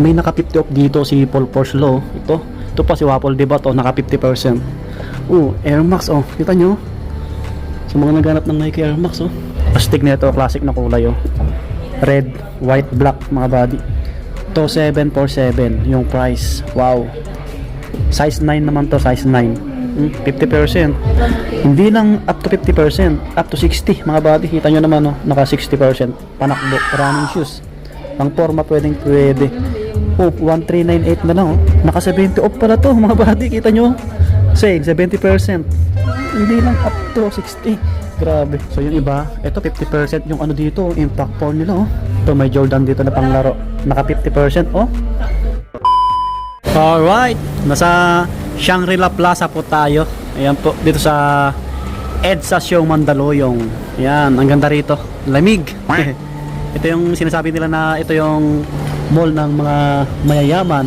may naka 50 off dito si Paul Porsche. Ito pa si Waffle, diba to? Naka 50%. Air Max, kita nyo? Sa mga naghanap ng Nike Air Max, astig na ito, classic na kulay, red, white, black, mga body. To 747 yung price. Wow. Size 9 naman to, size 9. 50%. Hindi lang up to 50%, up to 60, mga body. Kita nyo naman, naka 60%. Panakbo, running shoes. Pang forma pwede. 1398 na lang, naka 70 off pala to, mga body. Kita nyo, sale 70%. Hindi lang up to 60. Grabe. So yung iba, ito 50% yung ano dito, impact form nila, Ito may Jordan dito na panglaro, naka 50%, Alright, nasa Shangri-La Plaza po tayo. Ayan po, dito sa EDSA Show Mandaluyong. Ayan, ang ganda rito, lamig. Ito yung sinasabi nila na ito yung mall ng mga mayayaman.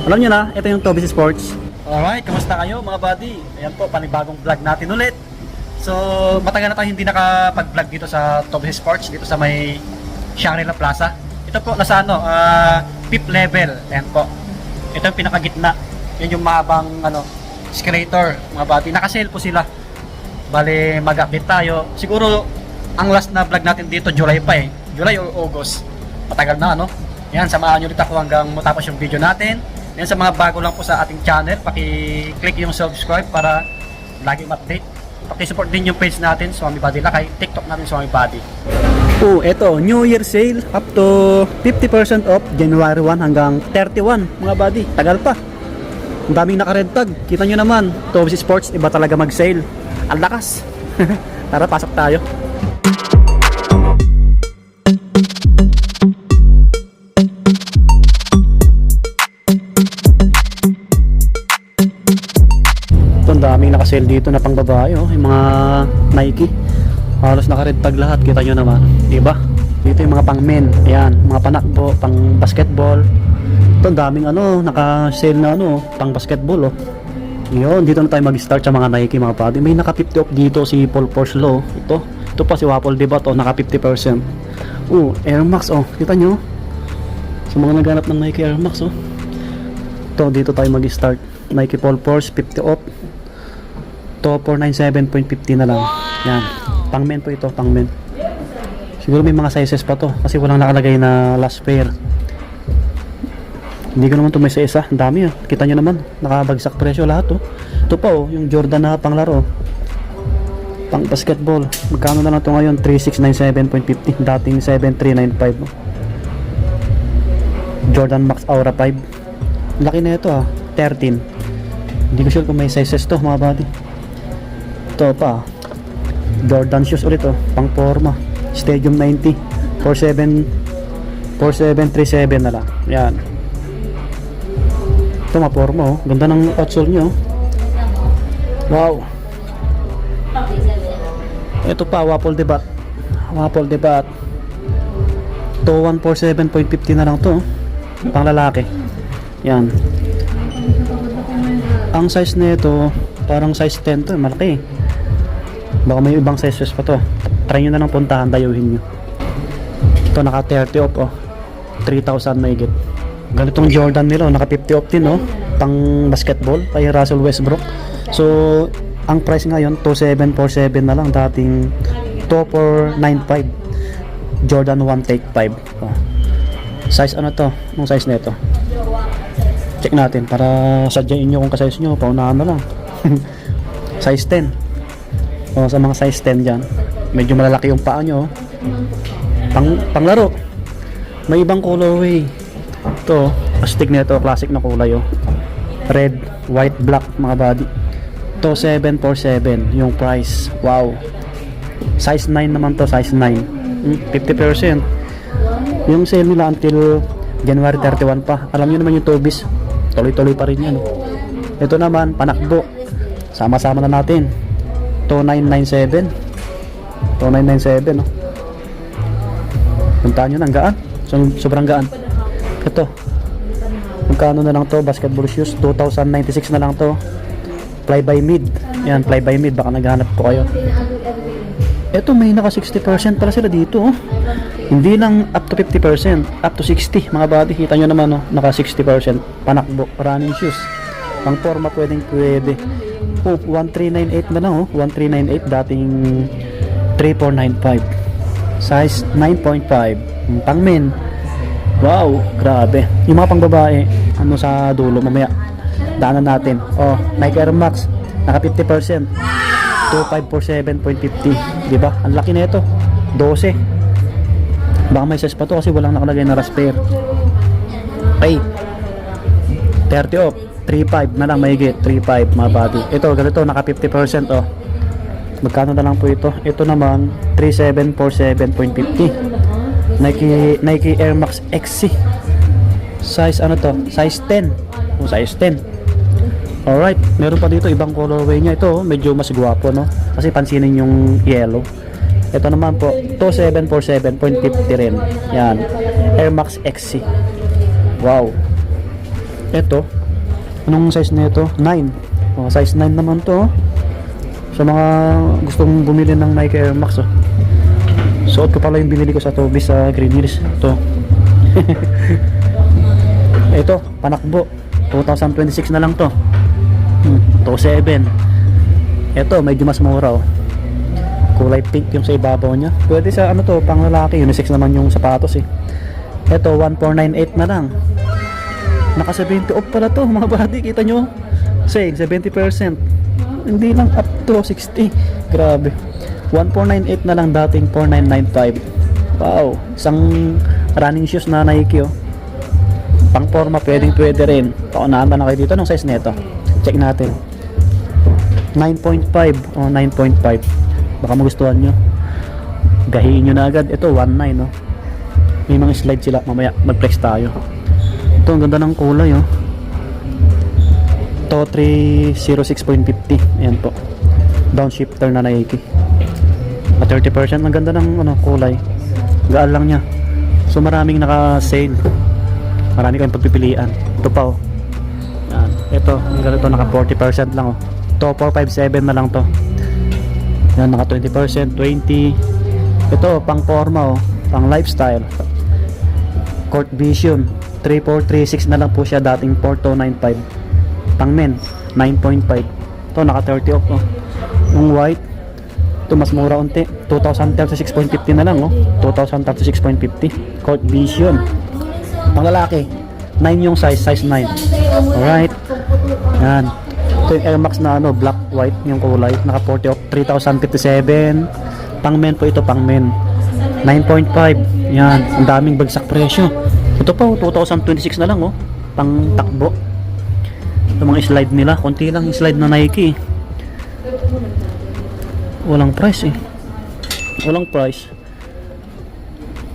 Alam nyo na, ito yung Toby's Sports. Alright, kamusta kayo mga buddy? Ayan po, panibagong vlog natin ulit. So, matagal na tayo hindi nakapag-vlog dito sa Toby's Sports, dito sa may Shangri-La Plaza. Ito po, nasa fifth level. Ayan po. Ito yung pinakagitna. Yan yung mahabang escalator, mga buddy. Naka-sale po sila. Bale, mag-update tayo. Siguro, ang last na vlog natin dito, July pa July or August. Matagal na, Yan, samahan nyo ulit ako hanggang matapos yung video natin. Yan, sa mga bago lang po sa ating channel, paki-click yung subscribe para lagi ma-update. Paki-support din yung page natin, Swami Body Lakay, TikTok natin, Swami Body. Eto, New Year sale up to 50% off, January 1 hanggang 31, mga buddy. Tagal pa. Ang daming naka-red tag. Kita nyo naman, Toby's Sports, iba talaga mag-sale. Ang lakas. Tara, pasok tayo. Ang daming naka-sale dito na pang babae, yung mga Nike. Halos naka-red tag lahat, kita nyo naman, diba? Dito yung mga pang men, ayan, mga panakbo, pang basketball. Ito, ang daming naka-sale na pang basketball, Yun, dito na tayo mag-start sa mga Nike, mga buddy. May naka 50 off dito si Paul Porsche, Ito pa si Waffle, diba to? Naka 50%. Air Max, kita nyo? Sa mga naghanap ng Nike Air Max, Ito, dito tayo mag-start. Nike Paul Porsche, 50 off. To 497.50 na lang. Yan. Pang men po ito, pang men. Siguro may mga sizes pa to kasi walang nakalagay na last pair. Hindi ko naman ito may sa isa. Ang dami, Kita nyo naman, nakabagsak presyo lahat, Ito pa, yung Jordan na panglaro. Pang basketball. Magkano na lang ito ngayon? 3697.50. Dating 7395. Jordan Max Aura 5. Laki na ito, 13. Hindi ko sure kung may sizes to, mga buddy. Ito pa, Jordan shoes ulit, pang forma, Stadium 90, 4737 na lang. Yan. Ito ma-forma, ganda ng outsole nyo. Wow. Ito pa, Waffle Debat. To 147.50 na lang to, pang lalaki. Yan. Ang size nito parang size 10 to, malaki. Baka may ibang sizes pa to. Try nyo na lang puntahan, dayuhin nyo. Ito naka 30 off, 3,000 na higit. Ganitong Jordan nila, naka 50 off din, pang basketball, kay Russell Westbrook. So, ang price ngayon 2747 na lang, dating 2495. Jordan 1 Take 5. Size to? Anong size nito? Check natin para sadyain nyo kung ka-size nyo, paunahan na lang. Size 10. Sa mga size 10 dyan, medyo malalaki yung paa nyo, panglaro. May ibang colorway. Ito, astig na ito, classic na kulay, red, white, black, mga body. Ito 747 yung price. Wow. Size 9 naman to, size 9. 50%. Yung sale nila until January 31 pa. Alam nyo naman yung Toby's, tuloy-tuloy pa rin yan. Ito naman, panakbo. Sama-sama na natin. 2997. Puntaan nyo ng gaan. Sobrang gaan. Ito, magkano na lang to? Basketball shoes, 2,096 na lang to. Fly by mid. Yan, fly by mid. Baka naghanap po kayo. Ito may naka 60% pala sila dito, oh. Hindi lang up to 50%, up to 60 mga buddy. Kita nyo naman, oh, naka 60%. Panakbo, running shoes. Pang forma pwede. Oh, 1398 na lang, oh. 1398, dating 3495. Size 9.5. Pang men. Wow, grabe. Yung mga pang babae, ano sa dulo, mamaya daanan natin. Oh, Nike Air Max, naka 50%. 2547.50, di ba? Ang laki nito. 12. Baka may size pa to kasi walang nakalagay na raspberry. Ay. 30 off. 3.5 na lang mahigit. 3.5 mga buddy. Ito, ganito, naka 50%, oh. Magkano na lang po ito? Ito naman 3747.50. Nike Air Max XC. Size ano to? Size 10. Oh, size 10. Alright, meron pa dito ibang colorway niya. Ito, medyo mas guwapo, no? Kasi pansinin yung yellow. Ito naman po, 2747.50 rin. Yan, Air Max XC. Wow. Ito, anong size na ito? 9. Oh, size 9 naman to, oh. Sa mga gustong bumili ng Nike Air Max, oh. Suot ko pala yung binili ko sa Toby sa Green Hills. Ito. Ito, panakbo. 2026 na lang to. 27. Ito, medyo mas mura, oh. Kulay pink yung sa ibabaw niya. Pwede sa ano to, pang lalaki. Unisex naman yung sapatos, eh. Ito, 1498 na lang. Naka 70 off pala to, mga buddy. Kita nyo? Say, 70%. Hindi lang up to 60. Grabe. 1498 na lang, dating 4995. Wow, isang running shoes na Nike, oh. Pang forma, pwede rin. Paunahan ba na kayo dito? Anong size nito? Check natin. 9.5 o 9.5. Baka magustuhan nyo. Gahiin nyo na agad. Ito 19, no? May mga slide sila. Mamaya mag-flex tayo. Ito, ang ganda ng kulay, oh. Ito 306.50. Ayan po. Downshifter na Nike. At 30%. Ang ganda ng ano, kulay. Gaan lang niya. So maraming naka-sale. Marami kayong pagpipilian. Ito pa, oh. Yan. Ito, ang ganito, naka 40% lang, oh. Ito, 457 na lang to. Yan, naka 20%, 20. Ito, pang forma, oh. Pang lifestyle. Court Vision, 3436 na lang po siya, dating 4295. Pang men, 9.5. Ito, naka 30 off, oh. Yung white, ito mas mura unti, 2036.50 na lang, oh. 2036.50. Court Vision. Pang lalaki, 9 yung size 9. Alright. Yan. Ito yung Air Max na ano, black, white yung kulay. Naka 40 off, 3,057. Pang men po ito, pang men. 9.5. Yan. Ang daming bagsak presyo. Ito pa, 2026 na lang, oh. Pang takbo. Ito mga slide nila. Konti lang yung slide na Nike. Walang price, eh. Walang price.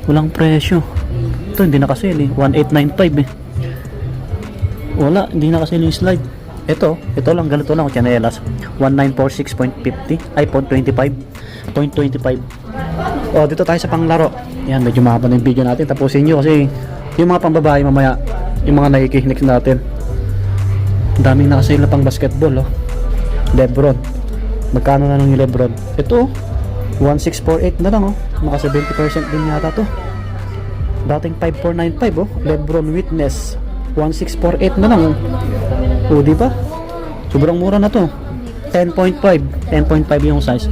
Walang presyo. Ito hindi nakasale, eh. 1895, eh. Wala, hindi nakasale yung slide. Ito lang, ganito lang, chanelas. 1946.50, ay 0.25. Oh, dito tayo sa panglaro. Yan, medyo mahaba na yung video natin. Tapusin nyo kasi yung mga pambabae mamaya, yung mga Nike next natin. Daming nakasale na pang basketball, oh. Lebron. Magkano na nung yung Lebron? Ito, 1648 na lang, oh. Naka 70% din yata to. Dating 5495, oh. Lebron Witness 1648 na lang, oh. O, di ba? Sobrang mura na to. 10.5 yung size.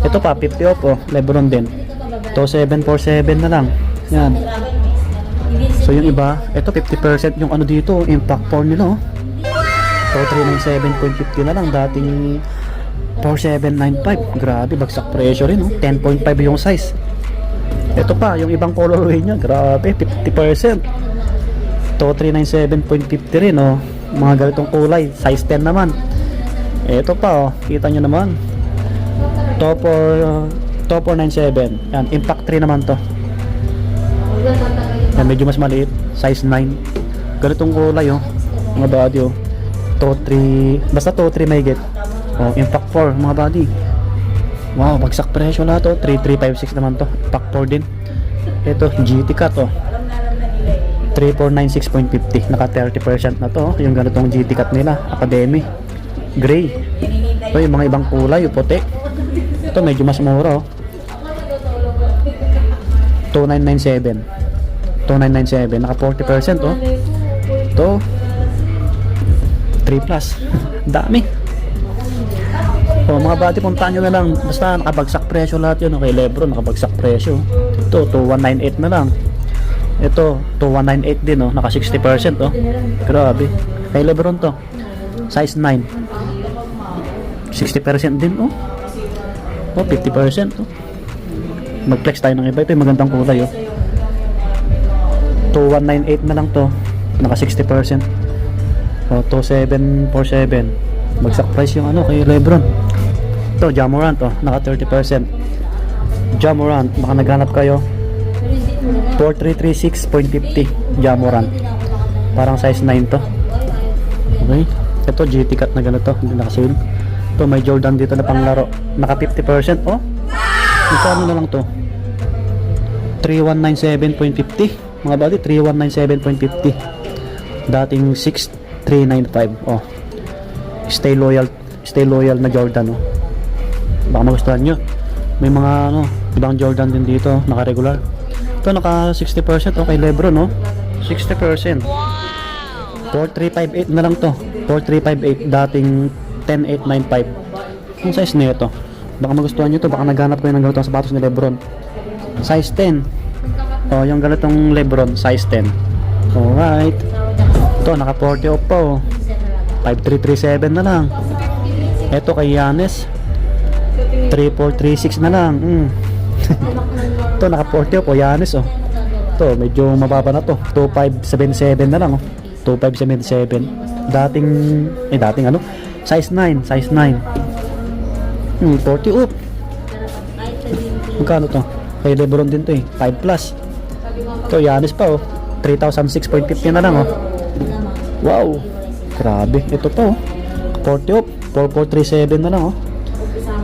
Ito pa 50 off, oh. Lebron din. Ito 747 na lang. Yan. So yung iba, ito 50% yung ano dito, impact 4 nila, oh. Ito 397.50 na lang, dating 4795. Grabe, bagsak presyo rin, oh. 10.5 yung size. Ito pa, yung ibang colorway niya, grabe, 50%. Ito 397.50 rin, oh. Mga ganitong kulay, size 10 naman. Ito pa, oh, kita nyo naman. Top 497. Yan, impact 3 naman to. Yan, medyo mas maliit, size 9. Ganitong kulay, oh. Mga body, oh. To 3, basta to 3 may get. Oh, impact 4, mga body. Wow, bagsak presyo na to. 3356 naman to. Impact 4 din. Ito, GT Cut, oh. 3496.50. Naka 30% na to, oh. Yung ganitong GT Cut nila, Academy. Gray. Ito yung mga ibang kulay, yung puti. Ito medyo mas mura, oh. 2997. 2997. Naka 40%, oh. Ito. 3 plus. Dami. O mga buddy, puntaan nyo na lang. Basta nakabagsak presyo lahat yun. Okay, Lebron, nakabagsak presyo. Ito, 2198 na lang. Ito, 2198 din, oh. Naka 60%, oh. Grabe. Kay Lebron to. Size 9. 60% din, oh. Oh, 50%, oh. Mag-flex tayo ng iba. Ito yung magandang kulay, oh. 2198 na lang to. Naka 60%. Oh, 2747. Bagsak price yung ano kay Lebron. Ito, Ja Morant, oh. Naka 30%. Ja Morant, baka naghanap kayo. 4336.50 Ja Morant. Parang size 9 to. Okay. Ito GT cut na ganito, hindi naka-sale. Ito may Jordan dito na panglaro. Naka 50%, oh. Magkano na lang to? 3197.50. Mga buddy, 3197.50. Dating 6395. Oh. Stay loyal na Jordan, oh. Baka magustuhan nyo. May mga ano, ibang Jordan din dito, naka-regular. Ito naka 60%, okay, Lebron, no? 60%. 4358 na lang to. 4358, dating 10895. Ang size nito. Baka magustuhan nyo to, baka naghanap kayo ng ganitong sapatos ni Lebron. Size 10. Oh, yung ganitong Lebron, size 10. Alright. Ito, naka 40 off pa, oh. 5337 na lang. Ito kay Giannis, 3436 na lang. Ito naka 40 off, oh, Giannis, oh. Ito medyo mababa na to. 2577 na lang, oh. 2577. Dating ano? Size 9, size 9. 40 off. Magkano to? Kay Lebron din to, eh. 5 plus. Ito Giannis pa, oh. 3006.50 na lang, oh. Wow. Grabe, ito to, 40 off, 4437 na lang, oh.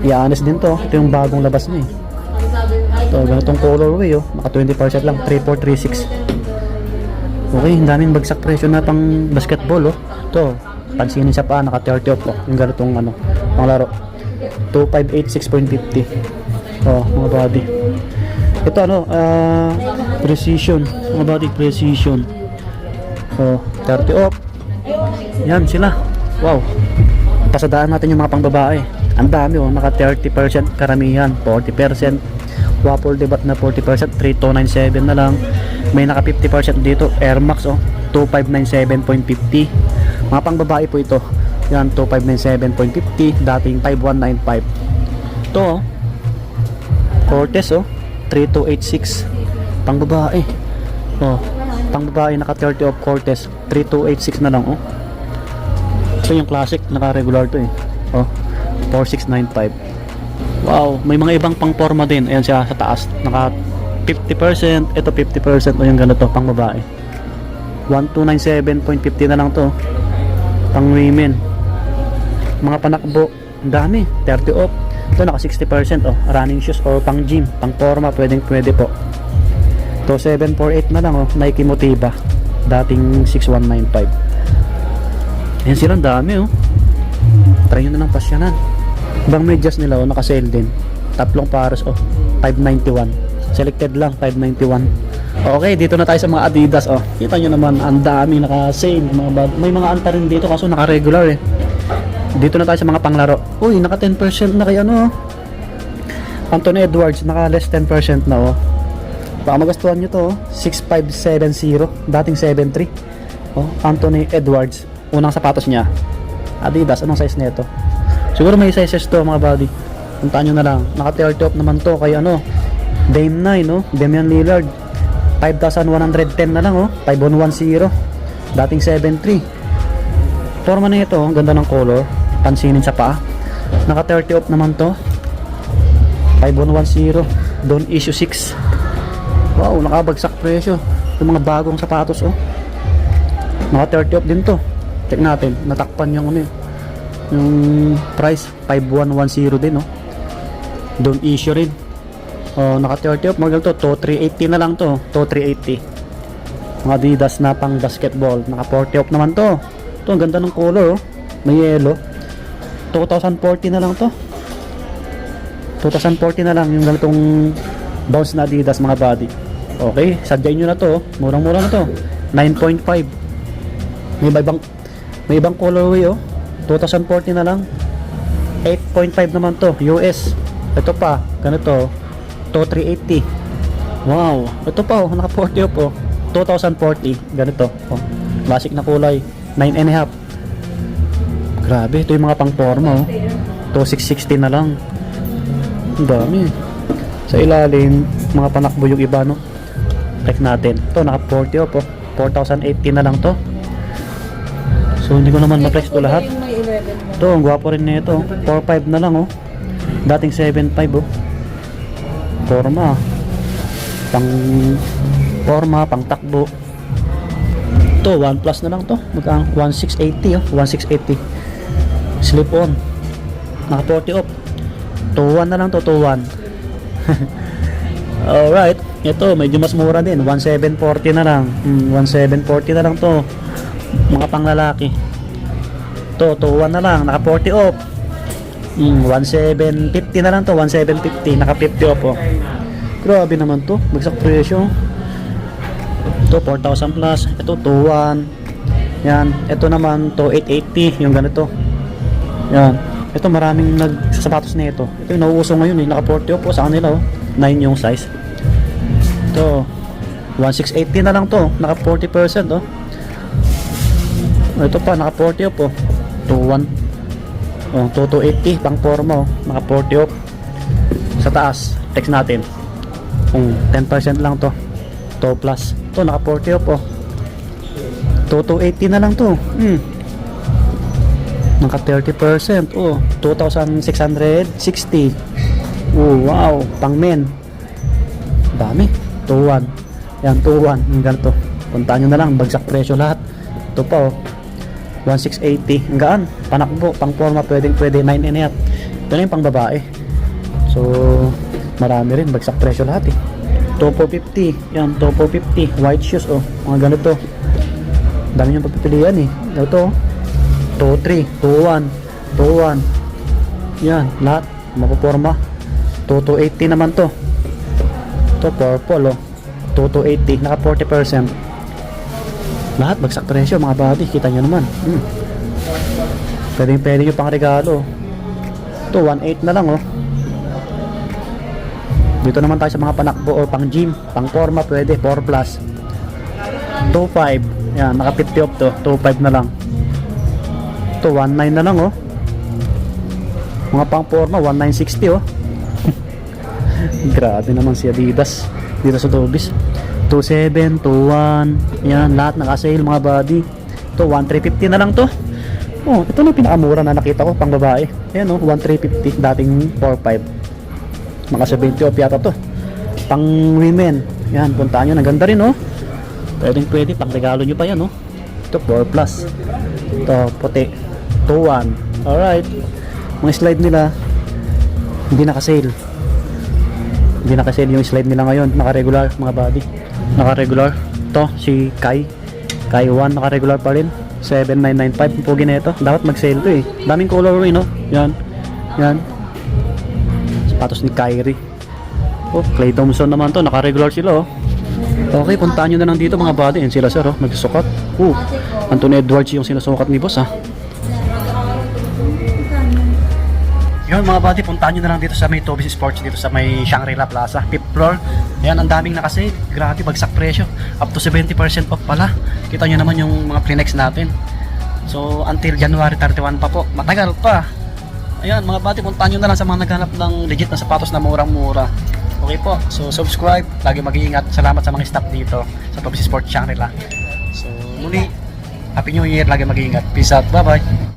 Giannis din to, ito yung bagong labas niya, eh. Ito, ganitong colorway, oh. Naka 20% lang, 3436. Okay, ang daming bagsak presyo na pang basketball, oh. Ito, pansinin sa paa, naka 30 off, oh. Yung ganitong ano, pang laro, 2586.50. Oh, mga body. Ito ano, precision, mga body, precision. Oh, 30 off. Yan sila. Wow. Pasadaan natin yung mga pangbabae. Ang dami, oh. Naka 30% karamihan, 40%. Waffle debat na 40%, 3297 na lang. May naka 50% dito, Air Max, oh. 2597.50. Mga pangbabae po ito. Yan, 2597.50, dating 5195. Ito, oh. Cortez, oh. 3286. Pangbabae. Oh. Pangbabae naka 30 off Cortez, 3286 na lang, oh. Ito yung classic, naka-regular to, eh. Oh, 4695. Wow, may mga ibang pang-forma din. Ayan siya sa taas, naka 50%, ito 50%, o yung ganito, pang babae. 1297.50 na lang to. Pang women. Mga panakbo, ang dami, 30 off. Ito naka 60%, oh, running shoes or pang gym, pang forma, pwede po. Ito 748 na lang, oh, Nike Motiva, dating 6195. Ayan silang dami, oh. Try nyo na ng pasyanan. Ibang medyas nila, oh, naka-sale din. Tatlong pares, oh, 591. Selected lang, 591. Okay, dito na tayo sa mga Adidas, oh. Kita nyo naman, ang dami naka-sale. May mga anta rin dito, kaso naka-regular, eh. Dito na tayo sa mga panglaro. Uy, naka 10% na kay ano, oh. Anthony Edwards, naka less 10% na, oh. Baka magustuhan nyo to, oh. 6570, dating 73. Oh, Anthony Edwards. Unang sapatos niya, Adidas. Anong size nito? Siguro may sizes to, mga buddy. Puntaan nyo na lang. Naka 30 off naman to kay ano, Dame 9, no? Damian Lillard, 5,110 na lang, oh. 5110, dating 73. Forma na ito, oh. Ganda ng color. Pansinin sa paa. Naka 30 off naman to, 5110, don't issue 6. Wow, nakabagsak presyo. Yung mga bagong sapatos, oh. Naka 30 off din to. Check natin, natakpan yung ano, yung price, 5110 din, oh. Don't issue rin. Oh, naka 30 off, maganda to, 2380 na lang to, 2380. Mga Adidas na pang basketball, naka 40 off naman to. Ito, ang ganda ng color, oh. May yellow. 2040 na lang to. 2040 na lang yung ganitong bounce na Adidas, mga buddy. Okay, sadyain nyo na to. Murang-mura na to. 9.5. May ibang colorway, oh. 2014 na lang. 8.5 naman to, US. Ito pa, ganito. To 380. Wow, ito pa, oh, naka 40 po. 2040, ganito. Oh, classic na kulay. 9.5. Grabe, ito yung mga pang-forma, oh. To 660 na lang. Ang dami. Sa ilalim, mga panakbo yung iba, no? Check natin. Ito, naka 40 po. 4,080 na lang to. So, hindi ko naman ma-flex to lahat. Ito, ang gwapo rin na ito. 4.5 na lang, oh. Dating 7.5, oh. Forma. Pang takbo. Ito, 1 plus na lang to. Magkang 1,680, oh. 1,680. Slip on. Naka 40 off. 2.1 na lang to, 2.1. Alright. Ito, medyo mas mura din. 1,740 na lang. 1,740 na lang to. Mga panglalaki. Ito, 2.1 na lang. Naka 40 off. 1,750 na lang to. 1,750. Naka 50 off, oh. Grabe naman to. Bagsak presyo. Ito, 4,000 plus. Ito, 2.1. Yan. Ito naman, to 880. Yung ganito. Yan. Ito, maraming nagsasapatos na ito. Ito yung nauuso ngayon, eh. Naka 40 off, oh. Sa kanila, oh. 9 yung size. Ito, 1,680 na lang to. Naka 40%, oh. Ito pa, naka 40 off, oh. 2.1. Oh, 2,280 pang forma, oh. Naka 40 off. Sa taas, text natin. 10% lang to. 2 plus. Ito, naka 40 off, oh. 2,280 na lang to. Naka 30%. Oh, 2,660. Oh, wow. Pang men. Dami. 2.1. Yan, 2.1. Ang ganito. Puntaan nyo na lang. Bagsak presyo lahat. Ito pa, oh. 1,680. Ang gaan. Panakbo. Pang forma. Pwede 9.5. Ito na yung pang babae. So, marami rin. Bagsak presyo lahat, eh. Topo 50. Yan, Topo 50. White shoes, oh. Mga ganito. Dami nyo pagpipilian, eh. Ito, 2.3. 2.1. 2.1. Yan, lahat. Mapuporma. 2,280 naman to. Ito, purple, oh. 2,280. Naka 40%. Lahat bagsak presyo, mga buddy. Kita nyo naman. Pwede nyo pang regalo. Ito, 1.8 na lang, oh. Dito naman tayo sa mga panakbo o pang gym, pang forma, pwede 4 plus. 2.5. Yan, naka 50 off to. 2.5 na lang. Ito, 1.9 na lang, oh. Mga pang forma, 1,960, oh. Grabe naman si Adidas dito sa Tobis. 2.7, 2.1. Yan, lahat naka-sale, mga buddy. Ito, 1,350 na lang to. Oh, ito na yung pinakamura na nakita ko pang babae. Ayan, oh, 1,350, dating 4.5. Mga 70 off yata to. Pang women. Yan, puntaan nyo, naganda rin, oh. Pwede, pang regalo nyo pa yan, oh. Ito, 4 plus. Ito, puti. 2.1. Alright. Mga slide nila, hindi naka-sale. Hindi naka-sale yung slide nila ngayon. Naka-regular, mga buddy. Naka-regular. Ito, si Kai 1, naka-regular pa rin. 7,995. Pugi na ito. Dapat mag-sale to, eh. Daming colorway, no? Yan. Yan. Sapatos ni Kyrie. Oh, Clay Thompson naman to. Naka-regular sila, oh. Okay, puntaan nyo na lang dito, mga buddy. Yan sila, sir, oh. Nagsusukat. Anthony Edwards yung sinusukat ni boss, ha. Yun, mga buddy, puntaan nyo na lang dito sa may Tobis Sports, dito sa may Shangri-La Plaza, 5th floor. Ayan, ang daming nakasale. Grabe, bagsak presyo. Up to 70% off pala. Kita nyo naman yung mga Kleenex natin. So, until January 31 pa po. Matagal pa. Ayan, mga buddy, puntaan nyo na lang sa mga naghanap ng legit na sapatos na murang-mura. Okay po, so subscribe. Lagi mag-iingat. Salamat sa mga staff dito sa Tobis Sports Shangri-La. So, muli, Happy New Year. Lagi mag-iingat. Peace out. Bye-bye.